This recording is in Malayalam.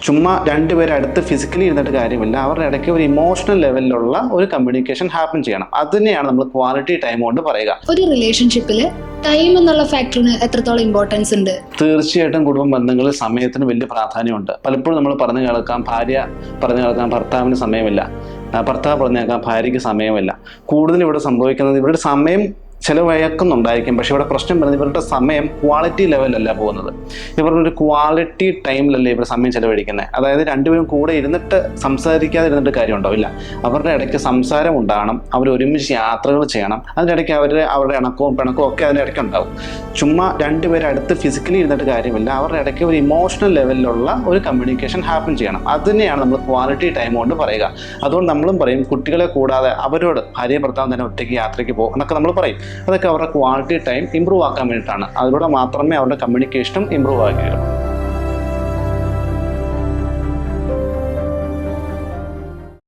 ചുമ്മാ രണ്ടുപേരും അടുത്ത് ഫിസിക്കലി ഇരുന്നിട്ട് കാര്യമില്ല, അവരുടെ ഇടയ്ക്ക് ഒരു ഇമോഷണൽ ലെവലിലുള്ള ഒരു കമ്മ്യൂണിക്കേഷൻ ഹാപ്പൻ ചെയ്യണം. അതിനെയാണ് നമ്മൾ ക്വാളിറ്റി ടൈം കൊണ്ട് പറയുക. ഒരു റിലേഷൻഷിപ്പിൽ ടൈം എന്നുള്ള ഫാക്ടറിന് എത്രത്തോളം ഇമ്പോർട്ടൻസ് ഉണ്ട്? തീർച്ചയായിട്ടും കുടുംബ ബന്ധങ്ങളിൽ സമയത്തിന് വലിയ പ്രാധാന്യമുണ്ട്. പലപ്പോഴും നമ്മൾ പറഞ്ഞു കേൾക്കാം, ഭാര്യ പറഞ്ഞു കേൾക്കാം ഭർത്താവിന് സമയമില്ല, ഭർത്താവ് പറഞ്ഞു കേൾക്കാം ഭാര്യയ്ക്ക് സമയമില്ല. കൂടുതൽ ഇവിടെ സംഭവിക്കുന്നത് ഇവരുടെ സമയം ചിലവഴക്കുന്നുണ്ടായിരിക്കും, പക്ഷെ ഇവിടെ പ്രശ്നം വരുന്നത് ഇവരുടെ സമയം ക്വാളിറ്റി ലെവലല്ല പോകുന്നത്. ഇവരുടെ ഒരു ക്വാളിറ്റി ടൈമിലല്ലേ ഇവർ സമയം ചിലവഴിക്കുന്നത്. അതായത് രണ്ടുപേരും കൂടെ ഇരുന്നിട്ട് സംസാരിക്കാതെ ഇരുന്നിട്ട് കാര്യം ഉണ്ടാവില്ല. അവരുടെ ഇടയ്ക്ക് സംസാരം ഉണ്ടാകണം, അവർ ഒരുമിച്ച് യാത്രകൾ ചെയ്യണം, അതിനിടയ്ക്ക് അവരുടെ ഇണക്കവും പിണക്കവും ഒക്കെ അതിൻ്റെ ഇടയ്ക്ക് ഉണ്ടാവും. ചുമ്മാ രണ്ടുപേരും അടുത്ത് ഫിസിക്കലി ഇരുന്നിട്ട് കാര്യമില്ല, അവരുടെ ഇടയ്ക്ക് ഒരു ഇമോഷണൽ ലെവലിലുള്ള ഒരു കമ്മ്യൂണിക്കേഷൻ ഹാപ്പൻ ചെയ്യണം. അതിനെയാണ് നമ്മൾ ക്വാളിറ്റി ടൈം കൊണ്ട് പറയുക. അതുകൊണ്ട് നമ്മളും പറയും, കുട്ടികളെ കൂടാതെ അവരോട് ഭാര്യ ഭർത്താവ് തന്നെ ഒറ്റയ്ക്ക് യാത്രയ്ക്ക് പോകും എന്നൊക്കെ നമ്മൾ പറയും. അതൊക്കെ അവരുടെ ക്വാളിറ്റി ടൈം ഇമ്പ്രൂവ് ആക്കാൻ വേണ്ടിയിട്ടാണ്. അതിലൂടെ മാത്രമേ അവരുടെ കമ്മ്യൂണിക്കേഷനും ഇമ്പ്രൂവ് ആകുകയുള്ളൂ.